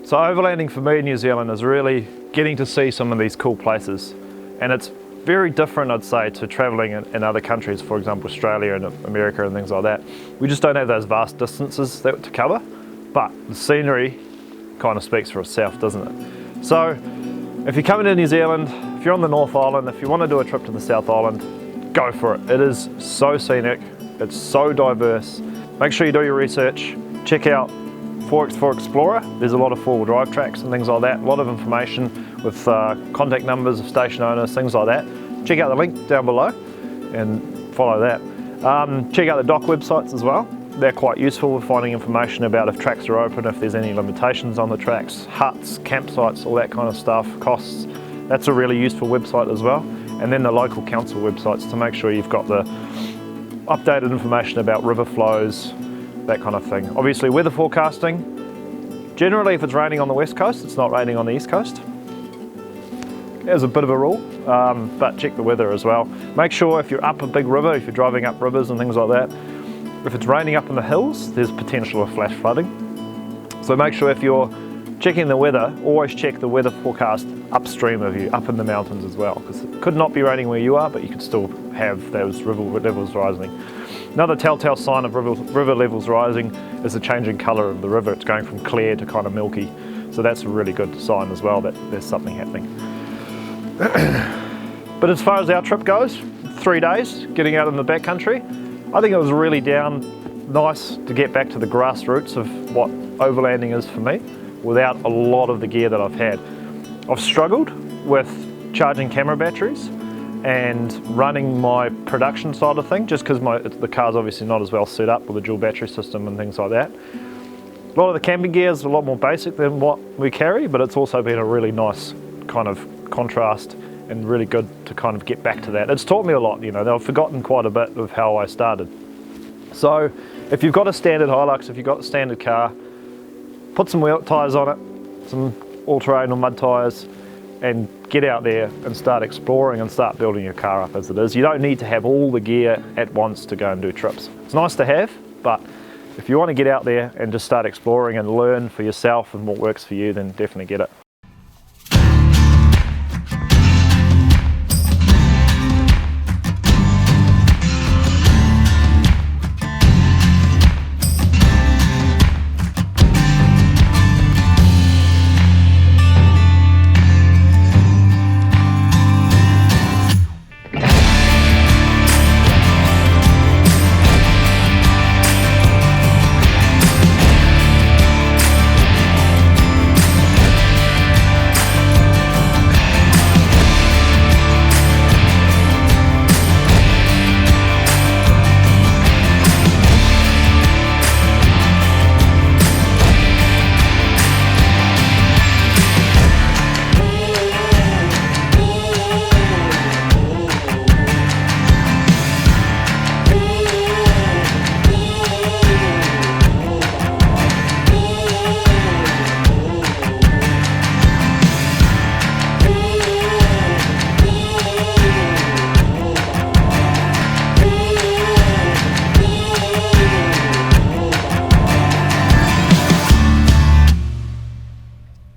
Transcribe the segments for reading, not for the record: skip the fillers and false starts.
So overlanding for me in New Zealand is really getting to see some of these cool places, and it's very different, I'd say, to travelling in other countries, for example Australia and America and things like that. We just don't have those vast distances to cover, but the scenery kind of speaks for itself, doesn't it? So if you're coming to New Zealand, if you're on the North Island, if you want to do a trip to the South Island, go for it. It is so scenic, it's so diverse. Make sure you do your research, check out 4x4 Explorer. There's a lot of four-wheel drive tracks and things like that, a lot of information with contact numbers of station owners, things like that. Check out the link down below and follow that. Check out the dock websites as well. They're quite useful with finding information about if tracks are open, if there's any limitations on the tracks, huts, campsites, all that kind of stuff, costs. That's a really useful website as well. And then the local council websites to make sure you've got the updated information about river flows, that kind of thing. Obviously weather forecasting, generally if it's raining on the west coast, it's not raining on the east coast. There's a bit of a rule, but check the weather as well. Make sure if you're up a big river, if you're driving up rivers and things like that, if it's raining up in the hills, there's potential of flash flooding. So make sure if you're checking the weather, always check the weather forecast upstream of you, up in the mountains as well, because it could not be raining where you are, but you could still have those river levels rising. Another telltale sign of river levels rising is the changing colour of the river. It's going from clear to kind of milky. So that's a really good sign as well that there's something happening. But as far as our trip goes, 3 days getting out in the backcountry, I think it was really nice to get back to the grassroots of what overlanding is for me without a lot of the gear that I've had. I've struggled with charging camera batteries and running my production side of things, just because the car's obviously not as well set up with a dual battery system and things like that. A lot of the camping gear is a lot more basic than what we carry, but it's also been a really nice kind of contrast and really good to kind of get back to that. It's taught me a lot, you know, I've forgotten quite a bit of how I started. So if you've got a standard Hilux, if you've got a standard car, put some wheel tyres on it, some all-terrain or mud tyres, and get out there and start exploring and start building your car up as it is. You don't need to have all the gear at once to go and do trips. It's nice to have, but if you want to get out there and just start exploring and learn for yourself and what works for you, then definitely get it.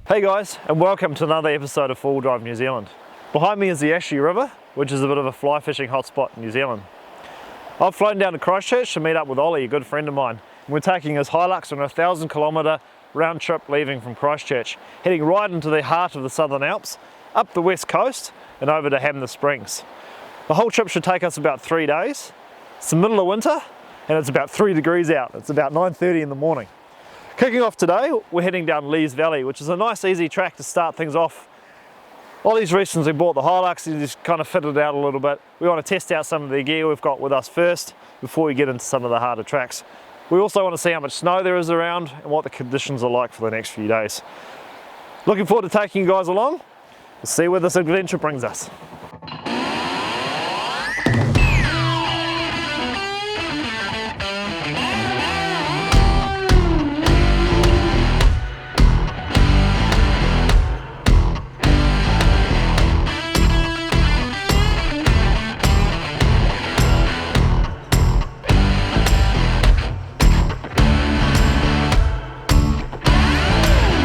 Hey guys, and welcome to another episode of 4-Wheel Drive New Zealand. Behind me is the Ashley River, which is a bit of a fly fishing hotspot in New Zealand. I've flown down to Christchurch to meet up with Olly, a good friend of mine. We're taking his Hilux on a 1,000-kilometre round trip leaving from Christchurch, heading right into the heart of the Southern Alps, up the west coast and over to Hamner Springs. The whole trip should take us about 3 days. It's the middle of winter and it's about 3 degrees out. It's about 9:30 in the morning. Kicking off today, we're heading down Lees Valley, which is a nice easy track to start things off. Olly's recently bought the Hilux and just kind of fitted it out a little bit. We want to test out some of the gear we've got with us first before we get into some of the harder tracks. We also want to see how much snow there is around and what the conditions are like for the next few days. Looking forward to taking you guys along. We'll see where this adventure brings us.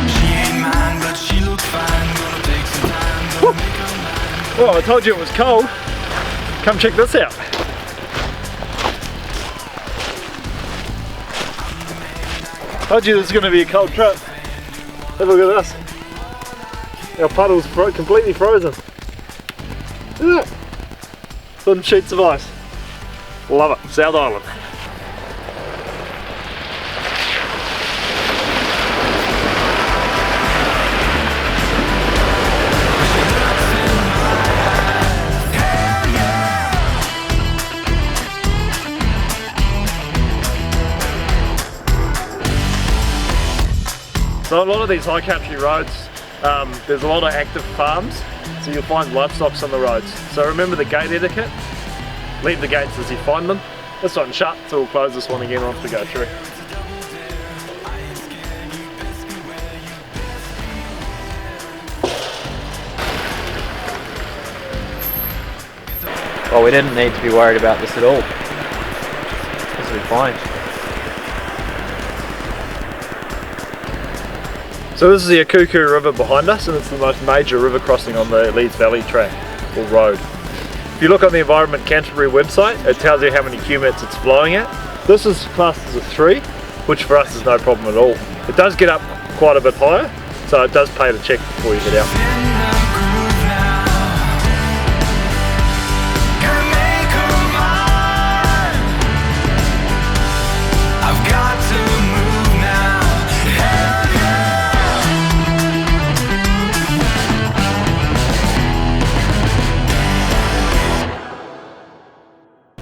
She ain't Well, I told you it was cold. Come check this out. Told you this is going to be a cold trip. Have a look at this. Our puddle's completely frozen. Look at that. Thin sheets of ice. Love it. South Island. So a lot of these high country roads, there's a lot of active farms, so you'll find livestock on the roads. So remember the gate etiquette, leave the gates as you find them. This one's shut, so we'll close this one again once we go through. Well, we didn't need to be worried about this at all. This will be fine. So this is the Akuku River behind us, and it's the most major river crossing on the Leeds Valley track, or road. If you look on the Environment Canterbury website, it tells you how many cubics it's flowing at. This is classed as a 3, which for us is no problem at all. It does get up quite a bit higher, so it does pay to check before you head out.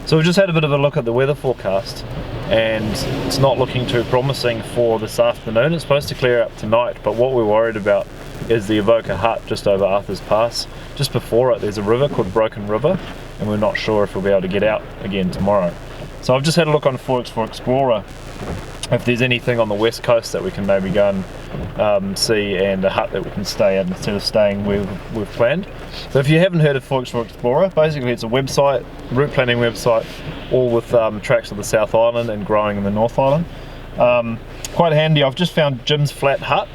So we've just had a bit of a look at the weather forecast, and it's not looking too promising for this afternoon. It's supposed to clear up tonight, but what we're worried about is the Avoca Hut just over Arthur's Pass. Just before it there's a river called Broken River, and we're not sure if we'll be able to get out again tomorrow. So I've just had a look on Forks for Explorer if there's anything on the west coast that we can maybe go and see, and a hut that we can stay at instead of staying where we've planned. So if you haven't heard of Forks for Explorer, basically it's a website, route planning website, all with tracks of the South Island and growing in the North Island. Quite handy. I've just found Jim's Flat Hut,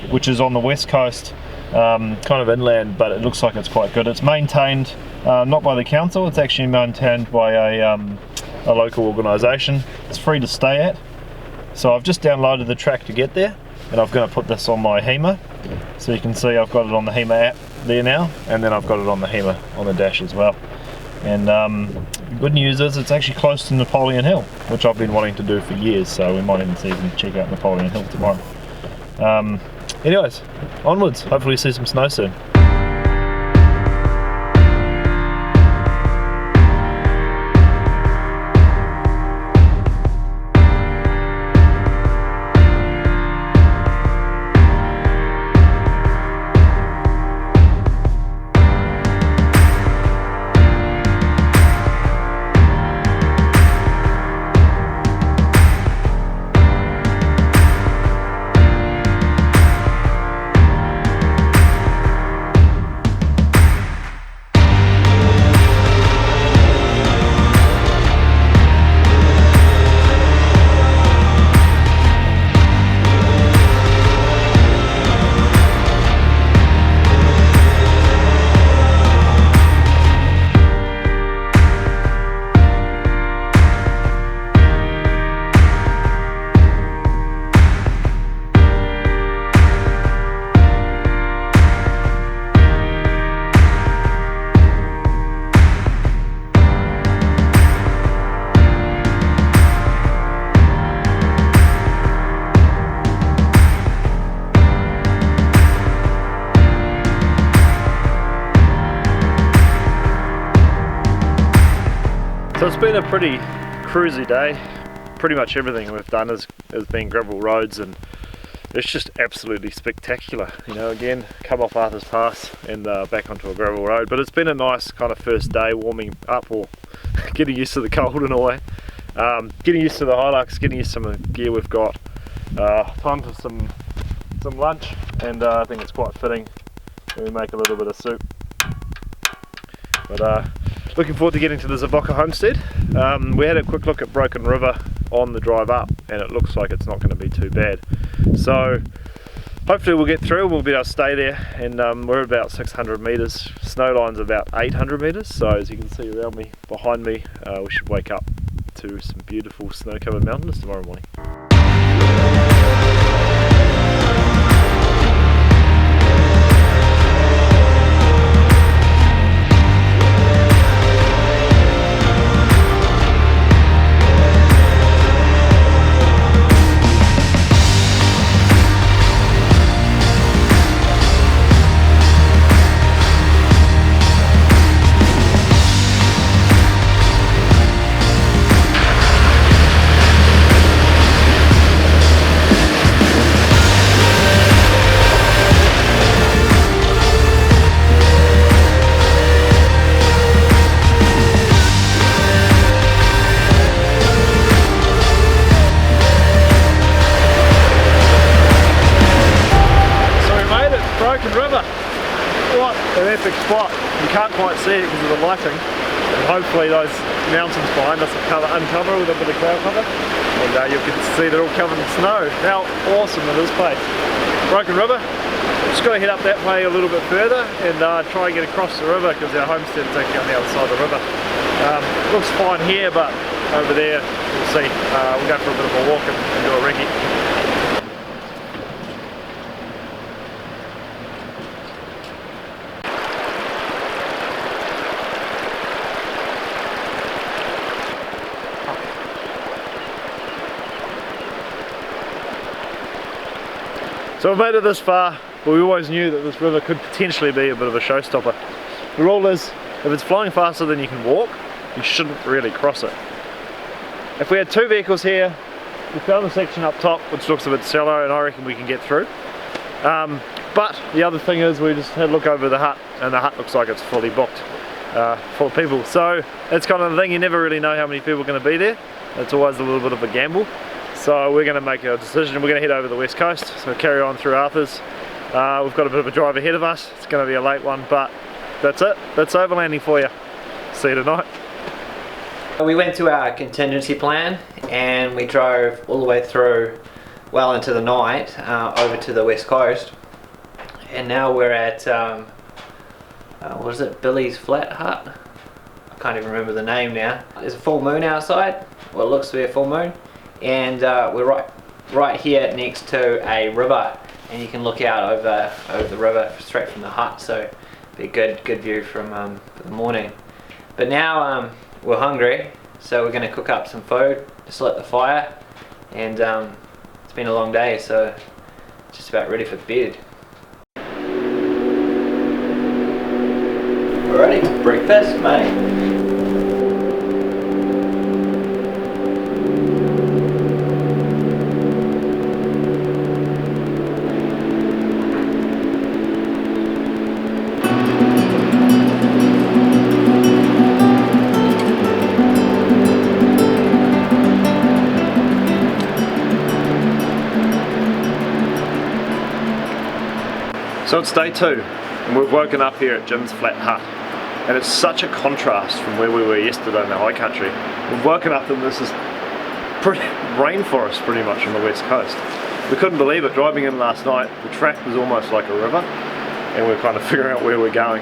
which is on the west coast, kind of inland, but it looks like it's quite good. It's maintained not by the council, it's actually maintained by a local organisation. It's free to stay at. So I've just downloaded the track to get there, and I'm going to put this on my HEMA, so you can see I've got it on the HEMA app there now, and then I've got it on the HEMA on the dash as well. And good news is it's actually close to Napoleon Hill, which I've been wanting to do for years, so we might even see if we can check out Napoleon Hill tomorrow. Anyways, onwards, hopefully see some snow soon. So it's been a pretty cruisy day. Pretty much everything we've done has been gravel roads, and it's just absolutely spectacular. You know, again, come off Arthur's Pass and back onto a gravel road. But it's been a nice kind of first day warming up, or getting used to the cold in a way. Getting used to the Hilux, getting used to some of the gear we've got. Time for some lunch, and I think it's quite fitting when we make a little bit of soup. But looking forward to getting to the Avoca homestead. We had a quick look at Broken River on the drive up, and it looks like it's not going to be too bad. So Hopefully we'll get through, we'll be able to stay there, and we're about 600 metres. Snow line's about 800 metres, so as you can see around me, behind me, we should wake up to some beautiful snow-covered mountains tomorrow morning. What an epic spot. You can't quite see it because of the lighting, and hopefully those mountains behind us will uncover with a bit of cloud cover, and you can see they're all covered in snow. How awesome is this place. Broken River. Just got to head up that way a little bit further and try and get across the river because our homestead's actually on the other side of the river. Looks fine here, but over there we'll see. We'll go for a bit of a walk and do a recce. So we've made it this far, but we always knew that this river could potentially be a bit of a showstopper. The rule is, if it's flowing faster than you can walk, you shouldn't really cross it. If we had two vehicles here, we found the section up top, which looks a bit shallow, and I reckon we can get through. But the other thing is, we just had a look over the hut, and the hut looks like it's fully booked, full of people. So that's kind of the thing, you never really know how many people are going to be there. It's always a little bit of a gamble. So we're going to make a decision. We're going to head over the west coast, so carry on through Arthur's. We've got a bit of a drive ahead of us. It's going to be a late one, but that's it. That's overlanding for you. See you tonight. We went to our contingency plan and we drove all the way through well into the night over to the west coast, and now we're at what is it, Billy's Flat Hut? I can't even remember the name now. There's a full moon outside, well, it looks to be a full moon, and we're right here next to a river, and you can look out over the river straight from the hut, so be a good view from the morning. But now we're hungry, so we're going to cook up some food, just lit the fire, and it's been a long day, so just about ready for bed. Alrighty, breakfast, mate. So it's day 2, and we've woken up here at Jim's Flat Hut, and it's such a contrast from where we were yesterday in the high country. We've woken up in this rainforest pretty much on the west coast. We couldn't believe it driving in last night. The track was almost like a river, and we're kind of figuring out where we're going.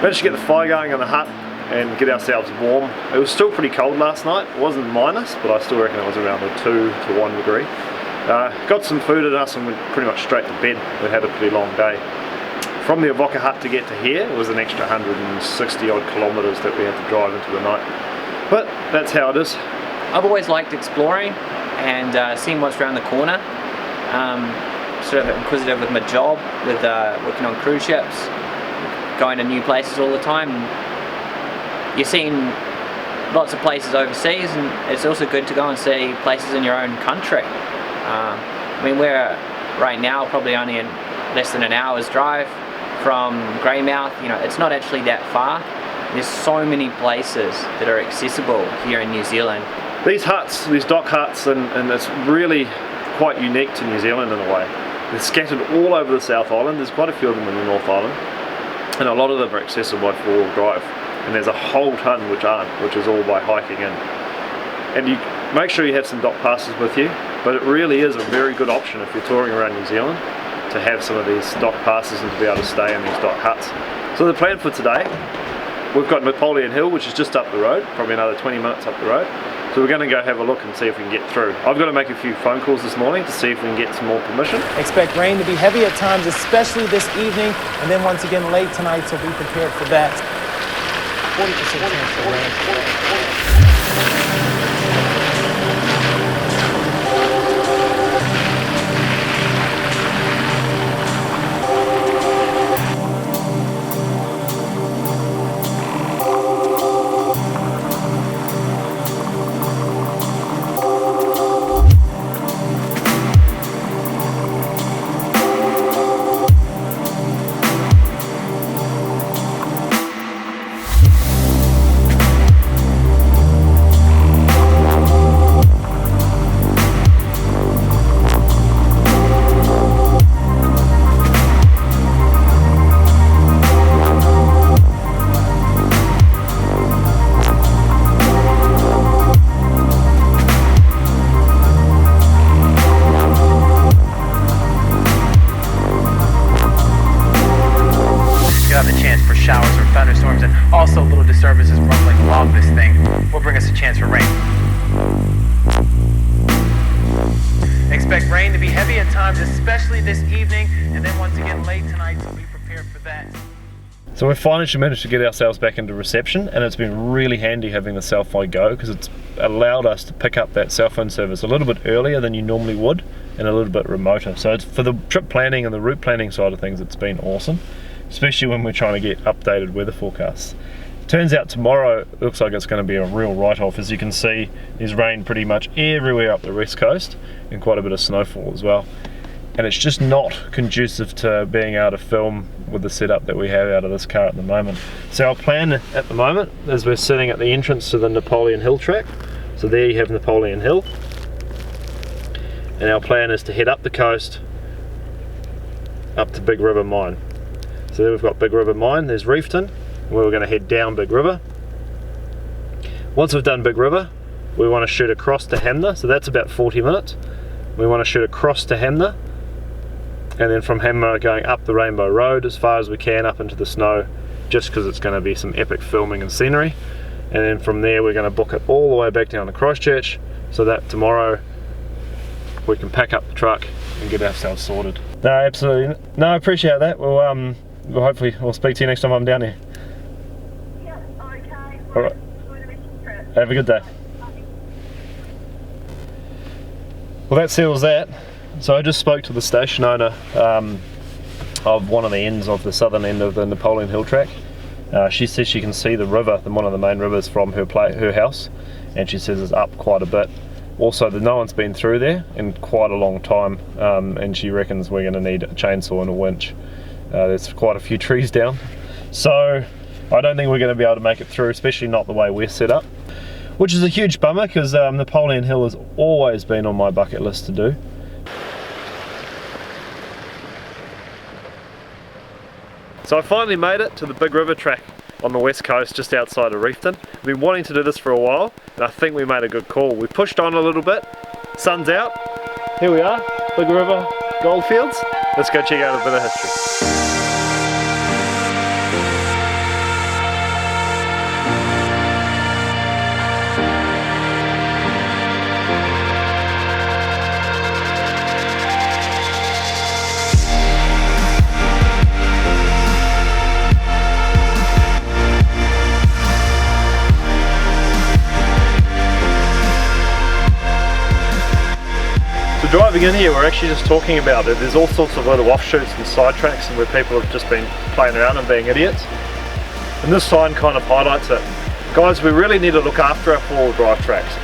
Managed to get the fire going in the hut and get ourselves warm. It was still pretty cold last night. It wasn't minus, but I still reckon it was around a 2 to 1 degree. Got some food in us and went pretty much straight to bed. We had a pretty long day. From the Avoca hut to get to here, it was an extra 160 odd kilometres that we had to drive into the night. But that's how it is. I've always liked exploring and seeing what's around the corner. Sort of inquisitive with my job, with working on cruise ships, going to new places all the time. You're seeing lots of places overseas, and it's also good to go and see places in your own country. I mean, we're right now probably only in less than an hour's drive from Greymouth. You know, it's not actually that far. There's so many places that are accessible here in New Zealand. These huts, these dock huts, and it's really quite unique to New Zealand in a way. They're scattered all over the South Island. There's quite a few of them in the North Island, and a lot of them are accessible by 4-wheel drive. And there's a whole ton which aren't, which is all by hiking in. And you make sure you have some dock passes with you, but it really is a very good option if you're touring around New Zealand to have some of these dock passes and to be able to stay in these dock huts. So the plan for today, we've got Napoleon Hill, which is just up the road, probably another 20 minutes up the road. So we're going to go have a look and see if we can get through. I've got to make a few phone calls this morning to see if we can get some more permission. Expect rain to be heavy at times, especially this evening, and then once again late tonight, so be prepared for that. 40% chance for rain. Showers or thunderstorms, and also little disturbances rumbling along this thing will bring us a chance for rain. Expect rain to be heavy at times, especially this evening, and then once again late tonight, so be prepared for that. So we've finally managed to get ourselves back into reception, and it's been really handy having the Selfie Go because it's allowed us to pick up that cell phone service a little bit earlier than you normally would and a little bit remoter. So it's, for the trip planning and the route planning side of things, it's been awesome, especially when we're trying to get updated weather forecasts. Turns out tomorrow looks like it's going to be a real write-off. As you can see, there's rain pretty much everywhere up the west coast and quite a bit of snowfall as well. And it's just not conducive to being able to film with the setup that we have out of this car at the moment. So our plan at the moment is we're sitting at the entrance to the Napoleon Hill track. So there you have Napoleon Hill. And our plan is to head up the coast up to Big River Mine. So there we've got Big River Mine, there's Reefton, where we're going to head down Big River. Once we've done Big River, we want to shoot across to Hamner, so that's about 40 minutes. We want to shoot across to Hamner, and then from Hamner going up the Rainbow Road as far as we can up into the snow, just because it's going to be some epic filming and scenery. And then from there we're going to book it all the way back down to Christchurch, so that tomorrow we can pack up the truck and get ourselves sorted. No, absolutely. No, I appreciate that. Well, hopefully we'll speak to you next time I'm down here. Yeah, okay. All right. Have a good day. Well, that settles that. So I just spoke to the station owner of one of the ends of the southern end of the Napoleon Hill track. She says she can see the river, one of the main rivers, from her house, and she says it's up quite a bit. Also, no one's been through there in quite a long time, and she reckons we're going to need a chainsaw and a winch. There's quite a few trees down, so I don't think we're going to be able to make it through, especially not the way we're set up, which is a huge bummer because Napoleon Hill has always been on my bucket list to do. So I finally made it to the Big River track on the west coast, just outside of Reefton. I've been wanting to do this for a while, and I think we made a good call. We pushed on a little bit, sun's out, here we are, Big River Goldfields. Let's go check out a bit of history. Driving in here, we're actually just talking about it. There's all sorts of little offshoots and side tracks and where people have just been playing around and being idiots. And this sign kind of highlights it. Guys, we really need to look after our four-wheel drive tracks.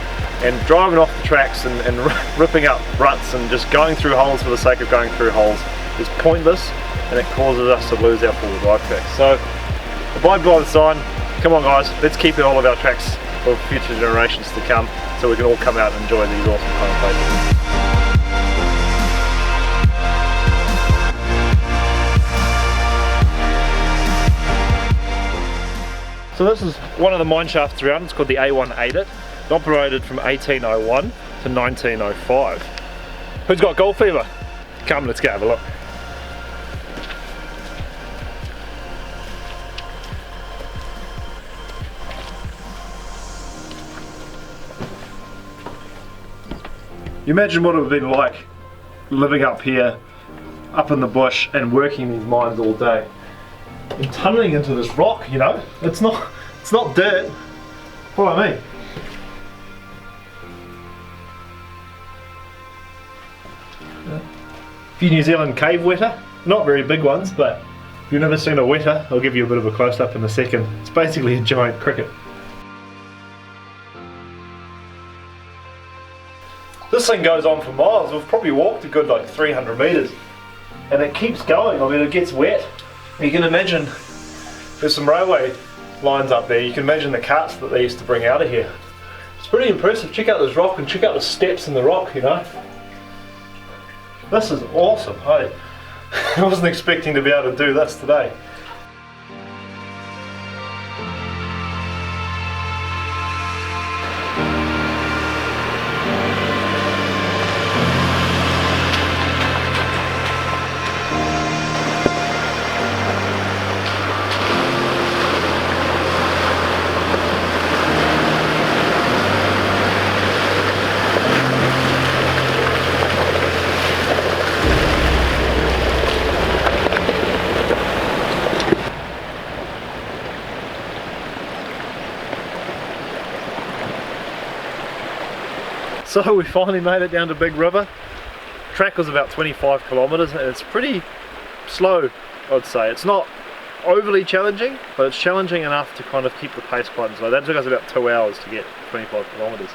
And driving off the tracks and ripping up ruts and just going through holes for the sake of going through holes is pointless, and it causes us to lose our four-wheel drive tracks. So, abide by the sign. Come on guys, let's keep all of our tracks for future generations to come so we can all come out and enjoy these awesome kind of places. So this is one of the mine shafts around. It's called the A180. It operated from 1801 to 1905. Who's got gold fever? Come, let's go have a look. You imagine what it would have been like living up here, up in the bush, and working these mines all day. And tunnelling into this rock, you know, it's not dirt. Follow me. A few New Zealand cave weta, not very big ones, but if you've never seen a weta, I'll give you a bit of a close up in a second. It's basically a giant cricket. This thing goes on for miles. We've probably walked a good like 300 metres, and it keeps going. I mean, it gets wet. You can imagine there's some railway lines up there. You can imagine the carts that they used to bring out of here. It's pretty impressive. Check out this rock and check out the steps in the rock, you know. This is awesome. I wasn't expecting to be able to do this today. So we finally made it down to Big River. Track was about 25 kilometres and it's pretty slow, I'd say. It's not overly challenging, but it's challenging enough to kind of keep the pace quite slow. That took us about 2 hours to get 25 kilometres.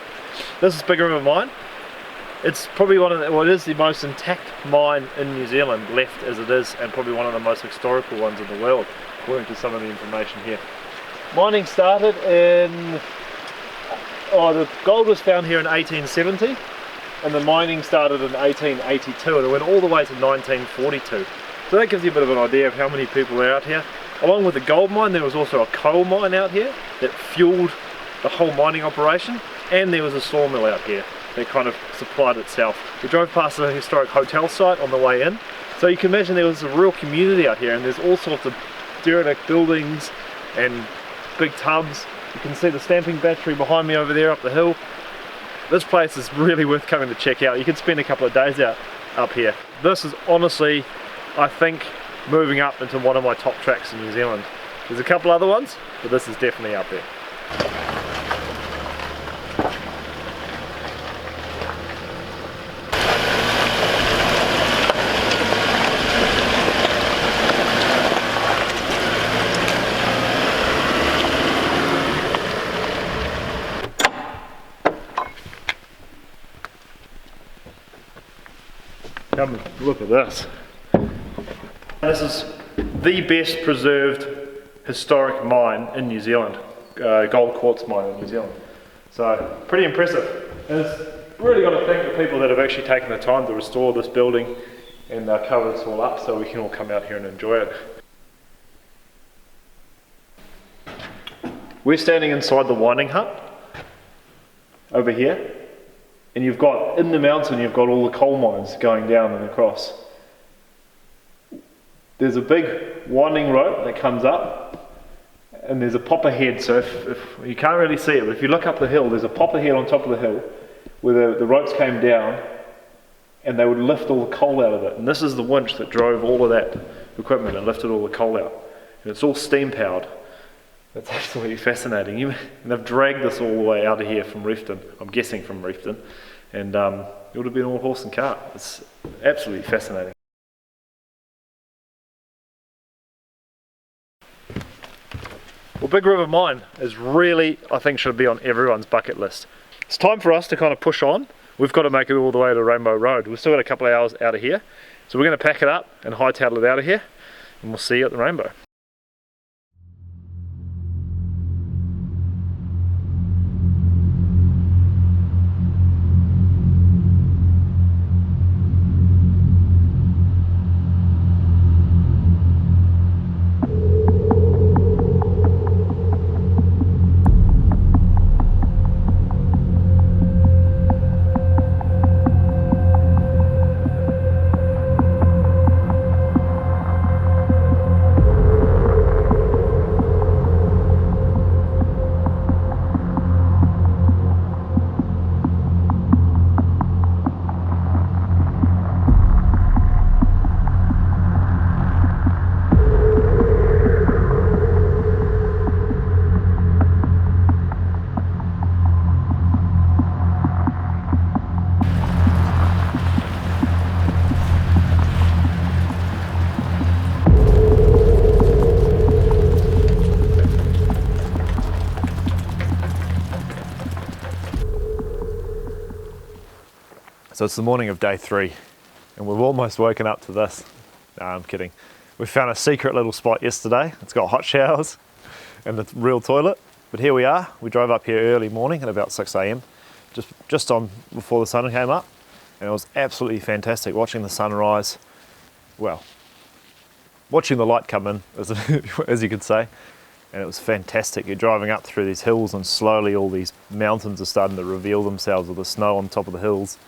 This is Big River Mine. It's probably it is the most intact mine in New Zealand, left as it is, and probably one of the most historical ones in the world, according to some of the information here. Mining started in the gold was found here in 1870 and the mining started in 1882 and it went all the way to 1942. So that gives you a bit of an idea of how many people are out here. Along with the gold mine, there was also a coal mine out here that fueled the whole mining operation, and there was a sawmill out here that kind of supplied itself. We drove past a historic hotel site on the way in, so you can imagine there was a real community out here, and there's all sorts of derelict buildings and big tubs. You can see the stamping battery behind me over there up the hill. This place is really worth coming to check out. You could spend a couple of days up here. This is honestly, I think, moving up into one of my top tracks in New Zealand. There's a couple other ones, but this is definitely up there. Come and look at this. This is the best preserved historic mine in New Zealand, gold quartz mine in New Zealand. So pretty impressive. And it's really got to thank the people that have actually taken the time to restore this building and cover this all up so we can all come out here and enjoy it. We're standing inside the winding hut over here. And you've got, in the mountain, you've got all the coal mines going down and across. There's a big winding rope that comes up, and there's a popper head, so if you can't really see it, but if you look up the hill, there's a popper head on top of the hill, where the ropes came down, and they would lift all the coal out of it. And this is the winch that drove all of that equipment and lifted all the coal out. And it's all steam powered. That's absolutely fascinating. And they've dragged this all the way out of here from Reefton, I'm guessing from Reefton, and it would have been all horse and cart. It's absolutely fascinating. Well, Big River Mine is really, I think, should be on everyone's bucket list. It's time for us to kind of push on. We've got to make it all the way to Rainbow Road. We've still got a couple of hours out of here, so we're going to pack it up and hightail it out of here, and we'll see you at the Rainbow. So it's the morning of day 3 and we've almost woken up to this. No, I'm kidding. We found a secret little spot yesterday. It's got hot showers and the real toilet. But here we are. We drove up here early morning at about 6 a.m. just on before the sun came up. And it was absolutely fantastic watching the sunrise. Well, watching the light come in, as you could say. And it was fantastic. You're driving up through these hills and slowly all these mountains are starting to reveal themselves with the snow on top of the hills.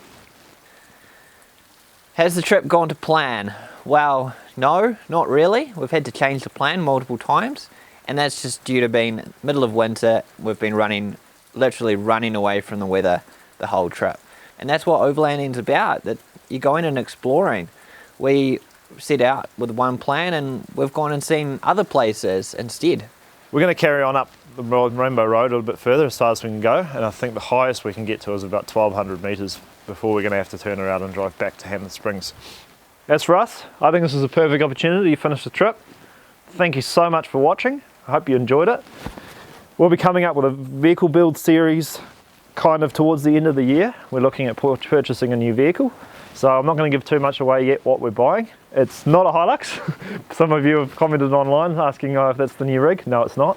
Has the trip gone to plan? Well, no, not really. We've had to change the plan multiple times, and that's just due to being middle of winter. We've been literally running away from the weather the whole trip. And that's what overlanding's about, that you're going and exploring. We set out with one plan and we've gone and seen other places instead. We're going to carry on up the Rainbow Road a little bit further as far as we can go, and I think the highest we can get to is about 1,200 metres before we're going to have to turn around and drive back to Hammond Springs. As for us, I think this is a perfect opportunity to finish the trip. Thank you so much for watching. I hope you enjoyed it. We'll be coming up with a vehicle build series kind of towards the end of the year. We're looking at purchasing a new vehicle. So I'm not going to give too much away yet what we're buying. It's not a Hilux. Some of you have commented online asking if that's the new rig. No, it's not.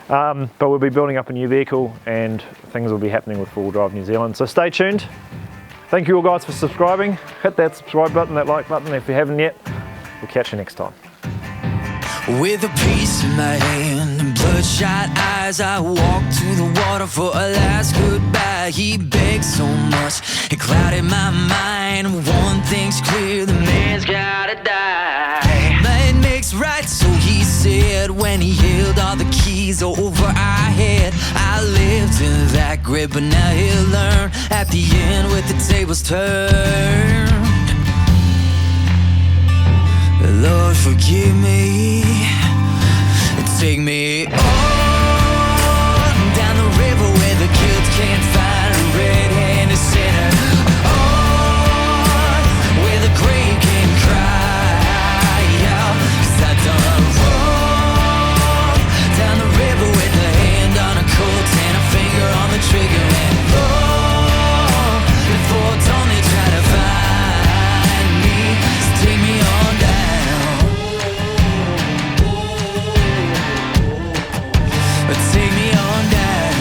But we'll be building up a new vehicle and things will be happening with Four Wheel Drive New Zealand. So stay tuned. Thank you all guys for subscribing. Hit that subscribe button, that like button if you haven't yet. We'll catch you next time. With a piece in my hand and bloodshot eyes, I walked to the water for a last goodbye. He begged so much, it clouded my mind. One thing's clear, the man's gotta die. Might makes right, so he said, when he held all the keys over our head. I lived in that grip, but now he'll learn at the end with the tables turned. Lord, forgive me. Take me on down the river where the guilt can't find a red-handed sinner. On where the grave can cry out, 'cause I done wrong. Down the river with a hand on a Colt and a finger on the trigger. And long before dawn they try to find me. So take me on down. Take me on down.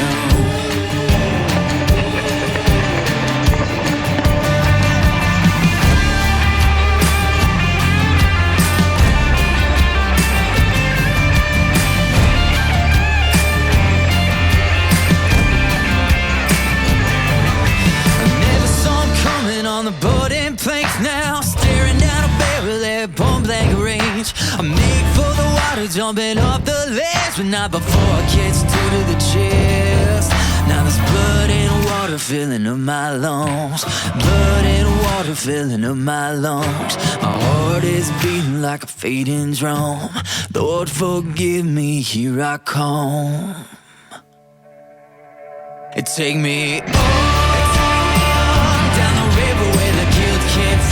I never saw him coming on the boarding planks now, staring down a barrel at point blank range. I made for the water, jumping off the ledge, but not before I gets to the chest. Now there's blood and water filling up my lungs. Blood and water filling up my lungs. My heart is beating like a fading drum. Lord, forgive me, here I come. Take me on down the river where the guilt can't